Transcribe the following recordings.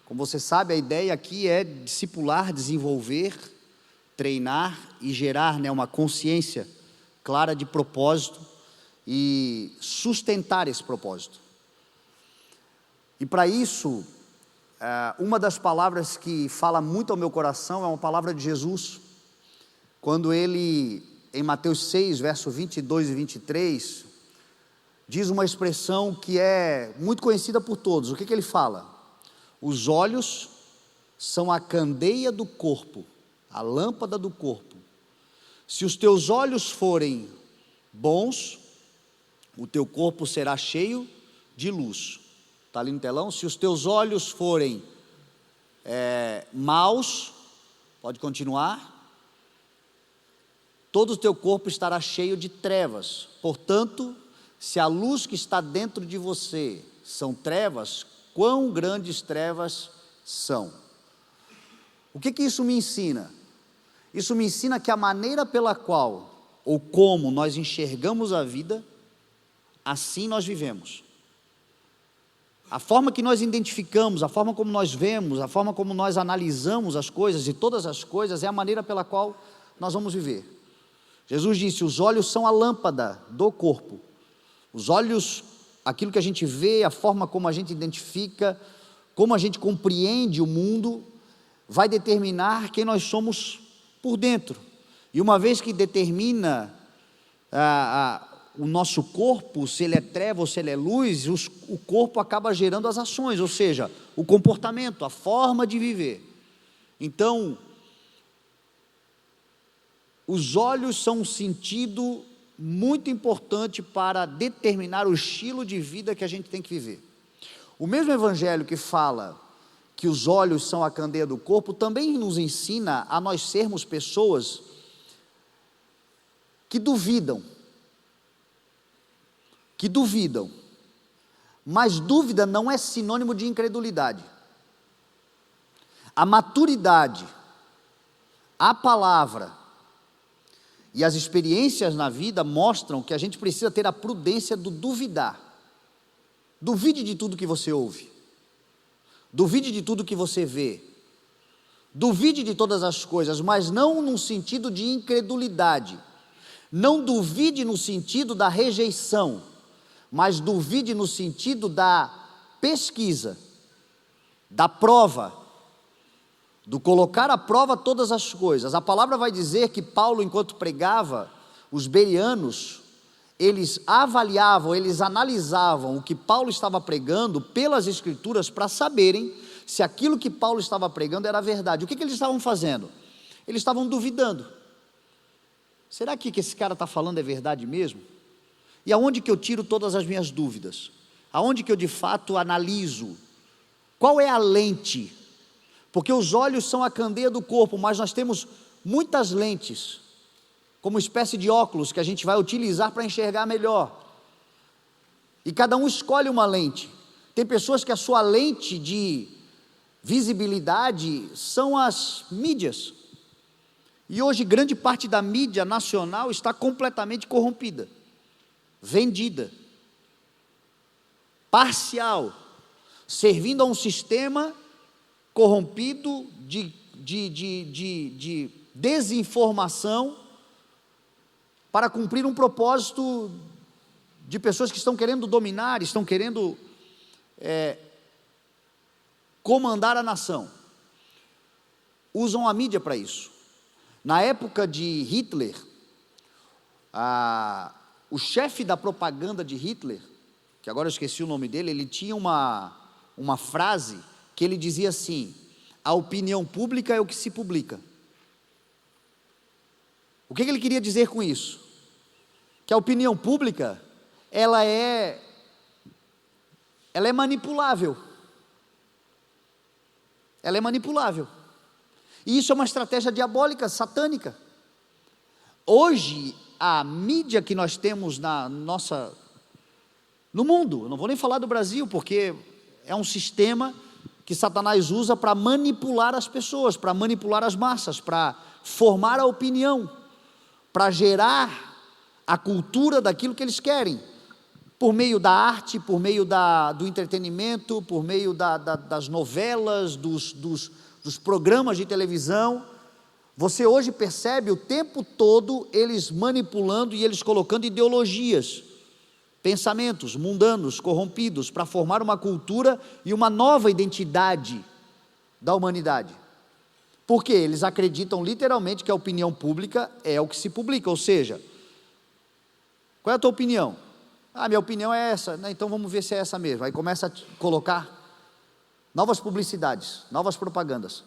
Como você sabe, a ideia aqui é discipular, desenvolver, treinar e gerar, uma consciência clara de propósito e sustentar esse propósito. E para isso, uma das palavras que fala muito ao meu coração é uma palavra de Jesus, quando ele, em Mateus 6, verso 22 e 23, diz uma expressão que é muito conhecida por todos. O que ele fala? Os olhos são a candeia do corpo, a lâmpada do corpo. Se os teus olhos forem bons, o teu corpo será cheio de luz. Está ali no telão? Se os teus olhos forem maus, pode continuar, todo o teu corpo estará cheio de trevas. Portanto, se a luz que está dentro de você são trevas, quão grandes trevas são? O que isso me ensina? Isso me ensina que a maneira pela qual, ou como nós enxergamos a vida, assim nós vivemos. A forma que nós identificamos, a forma como nós vemos, a forma como nós analisamos as coisas e todas as coisas é a maneira pela qual nós vamos viver. Jesus disse: os olhos são a lâmpada do corpo. Os olhos, aquilo que a gente vê, a forma como a gente identifica, como a gente compreende o mundo, vai determinar quem nós somos por dentro. E uma vez que determina o nosso corpo, se ele é treva ou se ele é luz, o corpo acaba gerando as ações, ou seja, o comportamento, a forma de viver. Então, os olhos são um sentido muito importante para determinar o estilo de vida que a gente tem que viver. O mesmo evangelho que fala que os olhos são a candeia do corpo, também nos ensina a nós sermos pessoas que duvidam, mas dúvida não é sinônimo de incredulidade. A maturidade, a palavra e as experiências na vida mostram que a gente precisa ter a prudência do duvidar. Duvide de tudo que você ouve, duvide de tudo que você vê, duvide de todas as coisas, mas não no sentido de incredulidade. Não duvide no sentido da rejeição, mas duvide no sentido da pesquisa, da prova, do colocar à prova todas as coisas. A palavra vai dizer que Paulo, enquanto pregava, os bereanos, eles avaliavam, eles analisavam o que Paulo estava pregando pelas escrituras para saberem se aquilo que Paulo estava pregando era verdade. O que eles estavam fazendo? Eles estavam duvidando. Será que esse cara está falando é verdade mesmo? E aonde que eu tiro todas as minhas dúvidas? Aonde que eu de fato analiso? Qual é a lente? Porque os olhos são a candeia do corpo, mas nós temos muitas lentes, como espécie de óculos que a gente vai utilizar para enxergar melhor. E cada um escolhe uma lente. Tem pessoas que a sua lente de visibilidade são as mídias. E hoje grande parte da mídia nacional está completamente corrompida, vendida, parcial, servindo a um sistema corrompido de desinformação para cumprir um propósito de pessoas que estão querendo dominar, estão querendo comandar a nação. Usam a mídia para isso. Na época de Hitler, o chefe da propaganda de Hitler, que agora eu esqueci o nome dele, ele tinha uma frase que ele dizia assim: a opinião pública é o que se publica. O que ele queria dizer com isso? Que a opinião pública, ela é manipulável. Ela é manipulável. E isso é uma estratégia diabólica, satânica. Hoje, a mídia que nós temos no mundo, eu não vou nem falar do Brasil, porque é um sistema que Satanás usa para manipular as pessoas, para manipular as massas, para formar a opinião, para gerar a cultura daquilo que eles querem. por meio da arte, por meio do entretenimento, por meio das novelas, dos programas de televisão. Você hoje percebe o tempo todo eles manipulando e eles colocando ideologias, pensamentos mundanos, corrompidos, para formar uma cultura e uma nova identidade da humanidade. Porque eles acreditam literalmente que a opinião pública é o que se publica, ou seja, qual é a tua opinião? Minha opinião é essa, então vamos ver se é essa mesmo. Aí começa a colocar novas publicidades, novas propagandas,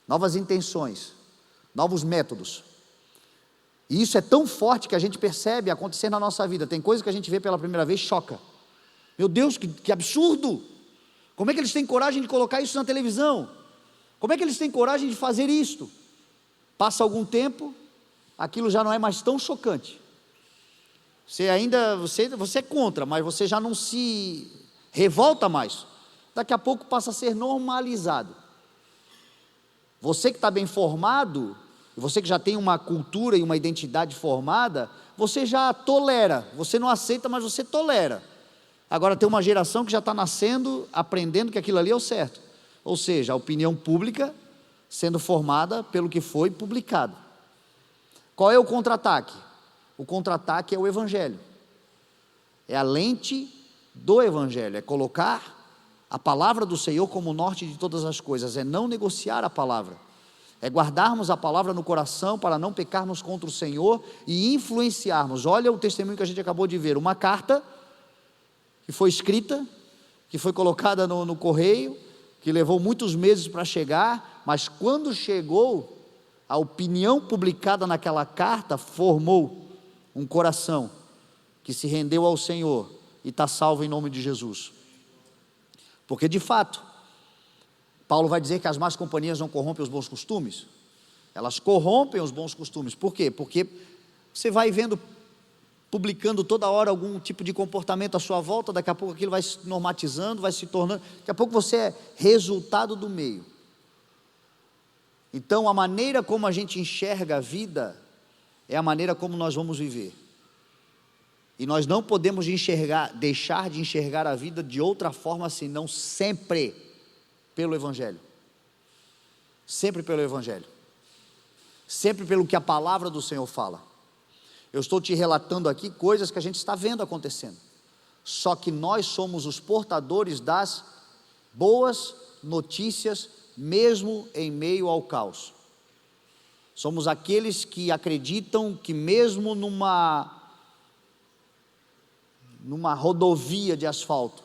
novas intenções, novos métodos. E isso é tão forte que a gente percebe acontecer na nossa vida. Tem coisas que a gente vê pela primeira vez, choca. Meu Deus, que absurdo! Como é que eles têm coragem de colocar isso na televisão? Como é que eles têm coragem de fazer isto? Passa algum tempo, aquilo já não é mais tão chocante. Você é contra, mas você já não se revolta mais. Daqui a pouco passa a ser normalizado. Você que está bem formado, você que já tem uma cultura e uma identidade formada, você já tolera, você não aceita, mas você tolera. Agora tem uma geração que já está nascendo, aprendendo que aquilo ali é o certo. Ou seja, a opinião pública sendo formada pelo que foi publicado. Qual é o contra-ataque? O contra-ataque é o Evangelho. É a lente do Evangelho, é colocar a palavra do Senhor como o norte de todas as coisas, é não negociar a palavra, é guardarmos a palavra no coração para não pecarmos contra o Senhor e influenciarmos. Olha o testemunho que a gente acabou de ver, uma carta que foi escrita, que foi colocada no correio, que levou muitos meses para chegar, mas quando chegou, a opinião publicada naquela carta formou um coração que se rendeu ao Senhor e está salvo em nome de Jesus. Porque de fato, Paulo vai dizer que as más companhias não corrompem os bons costumes, elas corrompem os bons costumes. Por quê? Porque você vai vendo, publicando toda hora algum tipo de comportamento à sua volta, daqui a pouco aquilo vai se normatizando, vai se tornando, daqui a pouco você é resultado do meio. Então a maneira como a gente enxerga a vida, é a maneira como nós vamos viver. E nós não podemos deixar de enxergar a vida de outra forma, senão sempre pelo Evangelho. Sempre pelo Evangelho. Sempre pelo que a palavra do Senhor fala. Eu estou te relatando aqui coisas que a gente está vendo acontecendo. Só que nós somos os portadores das boas notícias, mesmo em meio ao caos. Somos aqueles que acreditam que mesmo numa rodovia de asfalto,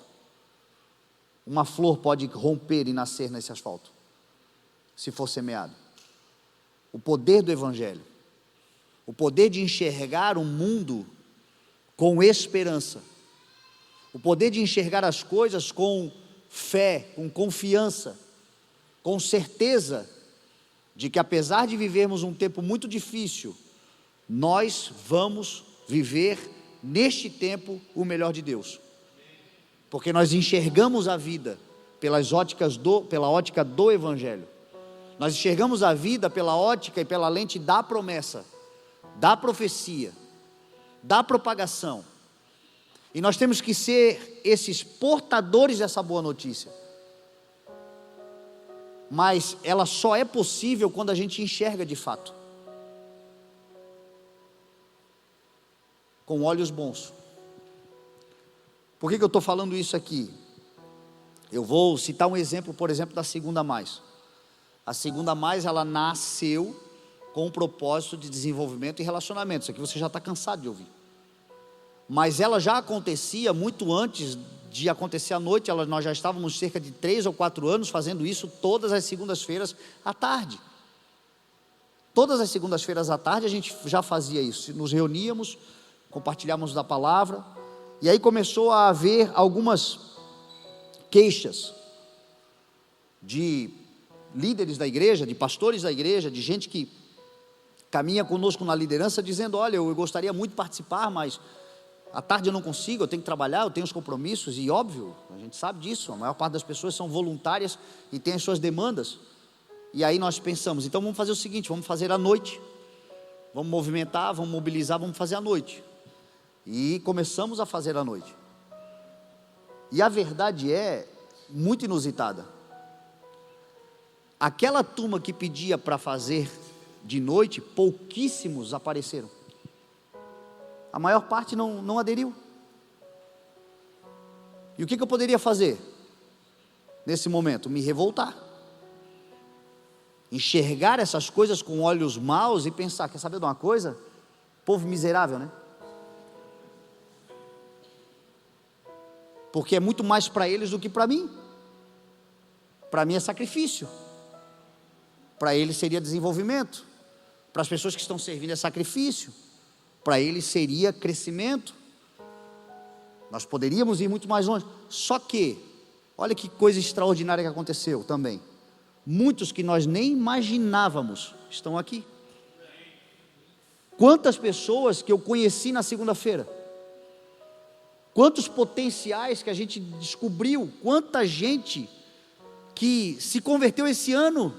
uma flor pode romper e nascer nesse asfalto, se for semeado. O poder do Evangelho, o poder de enxergar o mundo com esperança, o poder de enxergar as coisas com fé, com confiança, com certeza de que apesar de vivermos um tempo muito difícil, nós vamos viver neste tempo o melhor de Deus, porque nós enxergamos a vida pela ótica do Evangelho. Nós enxergamos a vida pela ótica e pela lente da promessa, da profecia, da propagação, e nós temos que ser esses portadores dessa boa notícia. Mas ela só é possível quando a gente enxerga de fato, com olhos bons. Por que eu estou falando isso aqui? Eu vou citar um exemplo, por exemplo, da Segunda Mais. A Segunda Mais, ela nasceu com um propósito de desenvolvimento e relacionamento. Isso aqui você já está cansado de ouvir. Mas ela já acontecia muito antes de acontecer à noite. Nós já estávamos cerca de 3 ou 4 anos fazendo isso todas as segundas-feiras à tarde. Todas as segundas-feiras à tarde a gente já fazia isso. Nos reuníamos, compartilhávamos da palavra, e aí começou a haver algumas queixas de líderes da igreja, de pastores da igreja, de gente que caminha conosco na liderança, dizendo: olha, eu gostaria muito de participar, mas à tarde eu não consigo, eu tenho que trabalhar, eu tenho os compromissos. E óbvio, a gente sabe disso, a maior parte das pessoas são voluntárias e tem as suas demandas. E aí nós pensamos, então vamos fazer o seguinte, vamos fazer à noite, vamos movimentar, vamos mobilizar, vamos fazer à noite. E começamos a fazer à noite. E a verdade é muito inusitada. Aquela turma que pedia para fazer de noite, pouquíssimos apareceram. A maior parte não aderiu. E o que eu poderia fazer nesse momento? Me revoltar. Enxergar essas coisas com olhos maus e pensar, quer saber de uma coisa? Povo miserável, né? Porque é muito mais para eles do que para mim. Para mim é sacrifício, para eles seria desenvolvimento, para as pessoas que estão servindo é sacrifício, para eles seria crescimento. Nós poderíamos ir muito mais longe, só que, olha que coisa extraordinária que aconteceu também, muitos que nós nem imaginávamos estão aqui. Quantas pessoas que eu conheci na segunda-feira, quantos potenciais que a gente descobriu, quanta gente que se converteu esse ano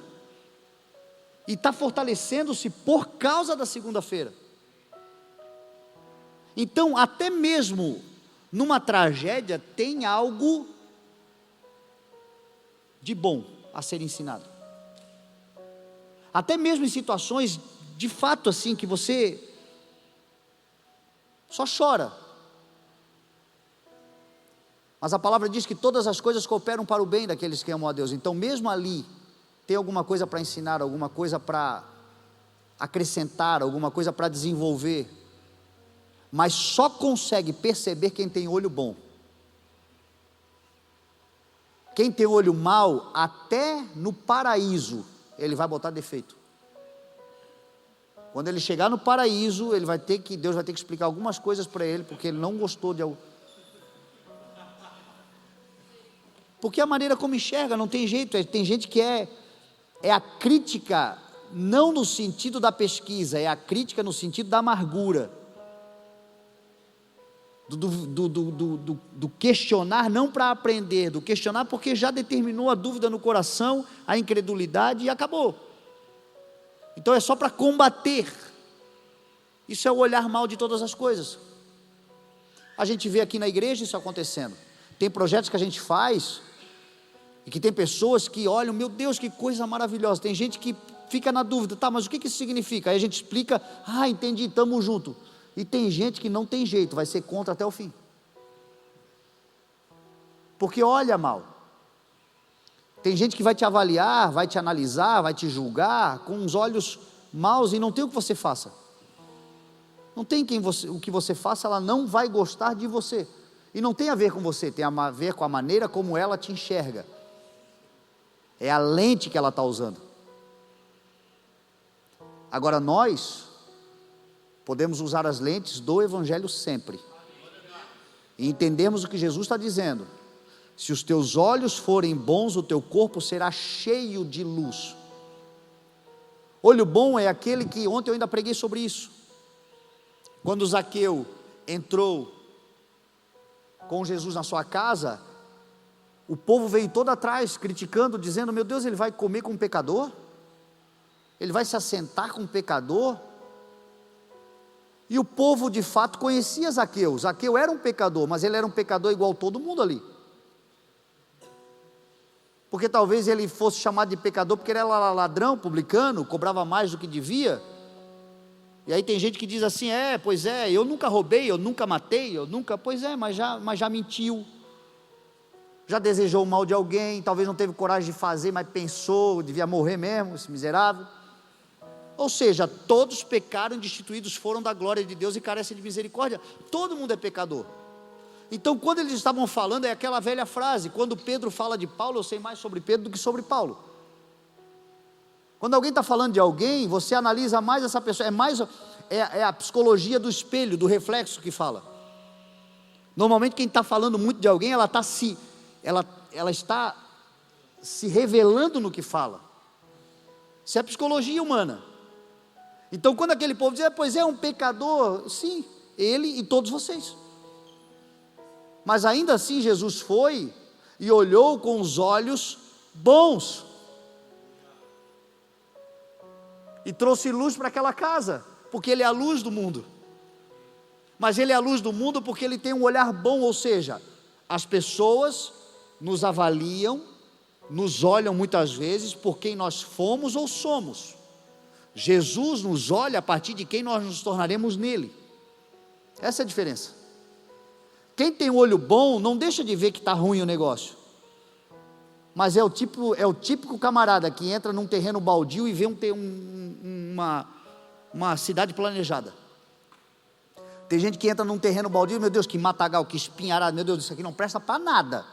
e está fortalecendo-se por causa da segunda-feira. Então, até mesmo numa tragédia tem algo de bom a ser ensinado. Até mesmo em situações de fato assim que você só chora. Mas a palavra diz que todas as coisas cooperam para o bem daqueles que amam a Deus. Então mesmo ali tem alguma coisa para ensinar, alguma coisa para acrescentar, alguma coisa para desenvolver. Mas só consegue perceber quem tem olho bom. Quem tem olho mau, até no paraíso, ele vai botar defeito. Quando ele chegar no paraíso, Deus vai ter que explicar algumas coisas para ele, porque ele não gostou de algo. Porque a maneira como enxerga, não tem jeito, tem gente que é a crítica, não no sentido da pesquisa, é a crítica no sentido da amargura, do questionar não para aprender, do questionar porque já determinou a dúvida no coração, a incredulidade e acabou. Então é só para combater. Isso é o olhar mal de todas as coisas. A gente vê aqui na igreja isso acontecendo. Tem projetos que a gente faz e que tem pessoas que olham, meu Deus, que coisa maravilhosa. Tem gente que fica na dúvida, tá, mas o que isso significa? Aí a gente explica, entendi, estamos juntos. E tem gente que não tem jeito, vai ser contra até o fim. Porque olha mal. Tem gente que vai te avaliar, vai te analisar, vai te julgar com os olhos maus e não tem o que você faça. Não tem o que você faça, ela não vai gostar de você. E não tem a ver com você, tem a ver com a maneira como ela te enxerga. É a lente que ela está usando. Agora nós podemos usar as lentes do Evangelho sempre. E entendemos o que Jesus está dizendo. Se os teus olhos forem bons, o teu corpo será cheio de luz. Olho bom é aquele que, ontem eu ainda preguei sobre isso. Quando Zaqueu entrou com Jesus na sua casa, o povo veio todo atrás, criticando, dizendo, meu Deus, ele vai comer com um pecador? Ele vai se assentar com um pecador? E o povo de fato conhecia Zaqueu. Zaqueu era um pecador, mas ele era um pecador igual todo mundo ali. Porque talvez ele fosse chamado de pecador porque ele era ladrão, publicano, cobrava mais do que devia. E aí tem gente que diz assim, pois é, eu nunca roubei, eu nunca matei, mas já mentiu. Já desejou o mal de alguém, talvez não teve coragem de fazer, mas pensou, devia morrer mesmo, esse miserável. Ou seja, todos pecaram e destituídos foram da glória de Deus e carecem de misericórdia. Todo mundo é pecador. Então quando eles estavam falando, é aquela velha frase, quando Pedro fala de Paulo, eu sei mais sobre Pedro do que sobre Paulo. Quando alguém está falando de alguém, você analisa mais essa pessoa, é a psicologia do espelho, do reflexo que fala. Normalmente quem está falando muito de alguém, ela está se revelando no que fala. Isso é psicologia humana. Então quando aquele povo diz, pois é um pecador, sim, ele e todos vocês. Mas ainda assim Jesus foi e olhou com os olhos bons. E trouxe luz para aquela casa, porque ele é a luz do mundo. Mas ele é a luz do mundo porque ele tem um olhar bom, ou seja, as pessoas nos avaliam, nos olham muitas vezes por quem nós fomos ou somos. Jesus nos olha a partir de quem nós nos tornaremos nele. Essa é a diferença. Quem tem um olho bom não deixa de ver que está ruim o negócio, mas é o típico camarada que entra num terreno baldio e vê uma cidade planejada. Tem gente que entra num terreno baldio, meu Deus, que matagal, que espinharada, meu Deus, isso aqui não presta para nada.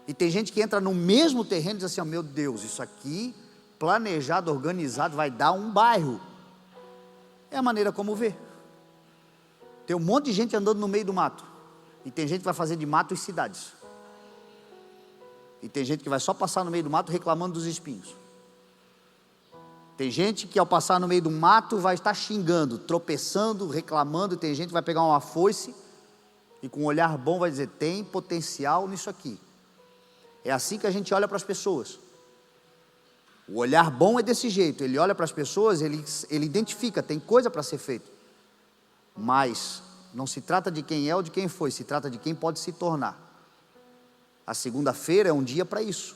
E tem gente que entra no mesmo terreno e diz assim, oh, meu Deus, isso aqui, planejado, organizado, vai dar um bairro. É a maneira como vê. Tem um monte de gente andando no meio do mato, e tem gente que vai fazer de mato as cidades, e tem gente que vai só passar no meio do mato reclamando dos espinhos. Tem gente que ao passar no meio do mato vai estar xingando, tropeçando, reclamando, e tem gente que vai pegar uma foice e com um olhar bom vai dizer, tem potencial nisso aqui. É assim que a gente olha para as pessoas. O olhar bom é desse jeito, ele olha para as pessoas, ele identifica, tem coisa para ser feito, mas não se trata de quem é ou de quem foi, se trata de quem pode se tornar. A segunda-feira é um dia para isso,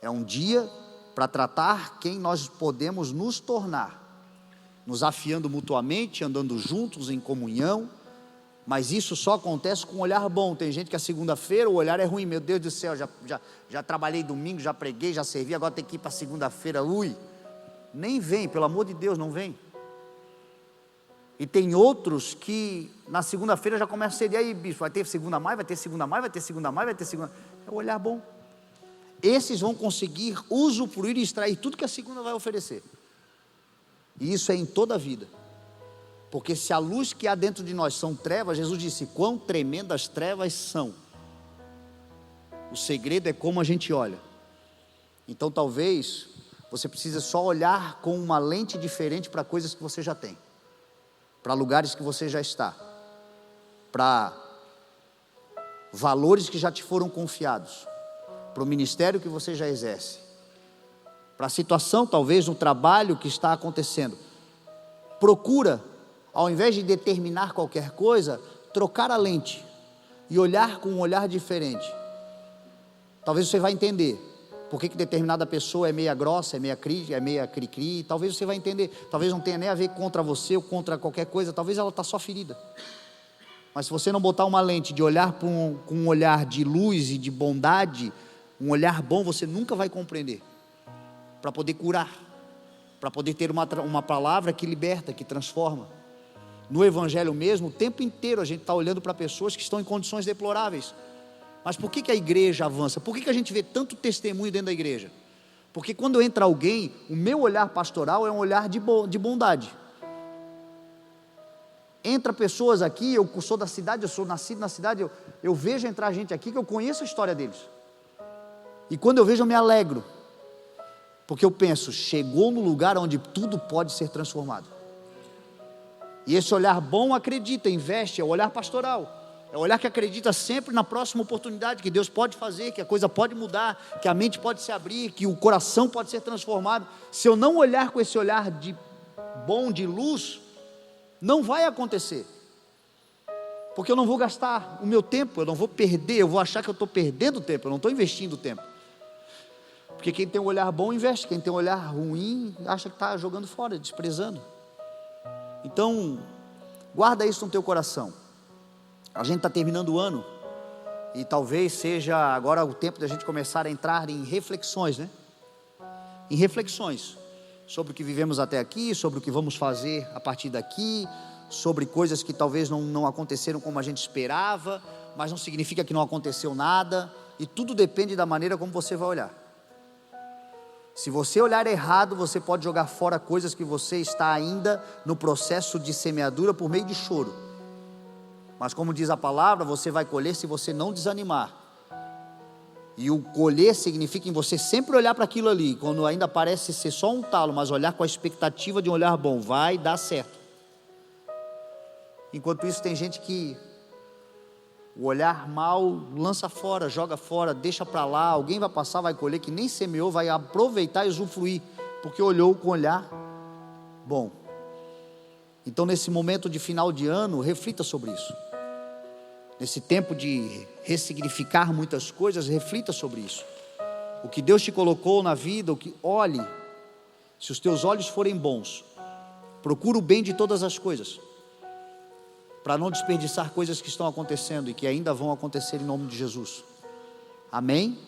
é um dia para tratar quem nós podemos nos tornar, nos afiando mutuamente, andando juntos em comunhão, mas isso só acontece com um olhar bom. Tem gente que a segunda-feira o olhar é ruim, meu Deus do céu, já trabalhei domingo, já preguei, já servi, agora tem que ir para segunda-feira, nem vem, pelo amor de Deus, não vem. E tem outros que na segunda-feira já começam a ser, e aí bicho, vai ter segunda mais, vai ter segunda mais, vai ter segunda mais, vai ter segunda, é o olhar bom. Esses vão conseguir usufruir e extrair tudo que a segunda vai oferecer. E isso é em toda a vida. Porque se a luz que há dentro de nós são trevas, Jesus disse, quão tremendas trevas são. O segredo é como a gente olha. Então talvez você precise só olhar com uma lente diferente para coisas que você já tem, para lugares que você já está, para valores que já te foram confiados, para o ministério que você já exerce, para a situação talvez no trabalho que está acontecendo. Procura, ao invés de determinar qualquer coisa, trocar a lente e olhar com um olhar diferente. Talvez você vai entender por que determinada pessoa é meia grossa, é meia cri-cri, talvez você vai entender, talvez não tenha nem a ver contra você ou contra qualquer coisa, talvez ela está só ferida. Mas se você não botar uma lente de olhar com um olhar de luz e de bondade, um olhar bom, você nunca vai compreender, para poder curar, para poder ter uma palavra que liberta, que transforma. No evangelho mesmo, o tempo inteiro a gente está olhando para pessoas que estão em condições deploráveis. Mas por que a igreja avança? Por que a gente vê tanto testemunho dentro da igreja? Porque quando entra alguém, o meu olhar pastoral é um olhar de bondade. Entra pessoas aqui, eu sou da cidade, eu sou nascido na cidade, eu vejo entrar gente aqui que eu conheço a história deles. E quando eu vejo eu me alegro, porque eu penso, chegou no lugar onde tudo pode ser transformado. E esse olhar bom acredita, investe, é o olhar pastoral, é o olhar que acredita sempre na próxima oportunidade, que Deus pode fazer, que a coisa pode mudar, que a mente pode se abrir, que o coração pode ser transformado. Se eu não olhar com esse olhar de bom, de luz, não vai acontecer, porque eu não vou gastar o meu tempo, eu não vou perder, eu vou achar que eu estou perdendo tempo, eu não estou investindo tempo. Porque quem tem um olhar bom investe, quem tem um olhar ruim acha que está jogando fora, desprezando. Então, guarda isso no teu coração. A gente está terminando o ano, e talvez seja agora o tempo da gente começar a entrar em reflexões, né? Em reflexões, sobre o que vivemos até aqui, sobre o que vamos fazer a partir daqui, sobre coisas que talvez não aconteceram como a gente esperava, mas não significa que não aconteceu nada, e tudo depende da maneira como você vai olhar. Se você olhar errado, você pode jogar fora coisas que você está ainda no processo de semeadura por meio de choro. Mas como diz a palavra, você vai colher se você não desanimar. E o colher significa em você sempre olhar para aquilo ali, quando ainda parece ser só um talo, mas olhar com a expectativa de um olhar bom, vai dar certo. Enquanto isso tem gente que o olhar mal lança fora, joga fora, deixa para lá, alguém vai passar, vai colher, que nem semeou, vai aproveitar e usufruir, porque olhou com olhar bom. Então, nesse momento de final de ano, reflita sobre isso. Nesse tempo de ressignificar muitas coisas, reflita sobre isso. O que Deus te colocou na vida, olhe, se os teus olhos forem bons, procura o bem de todas as coisas, para não desperdiçar coisas que estão acontecendo e que ainda vão acontecer em nome de Jesus. Amém?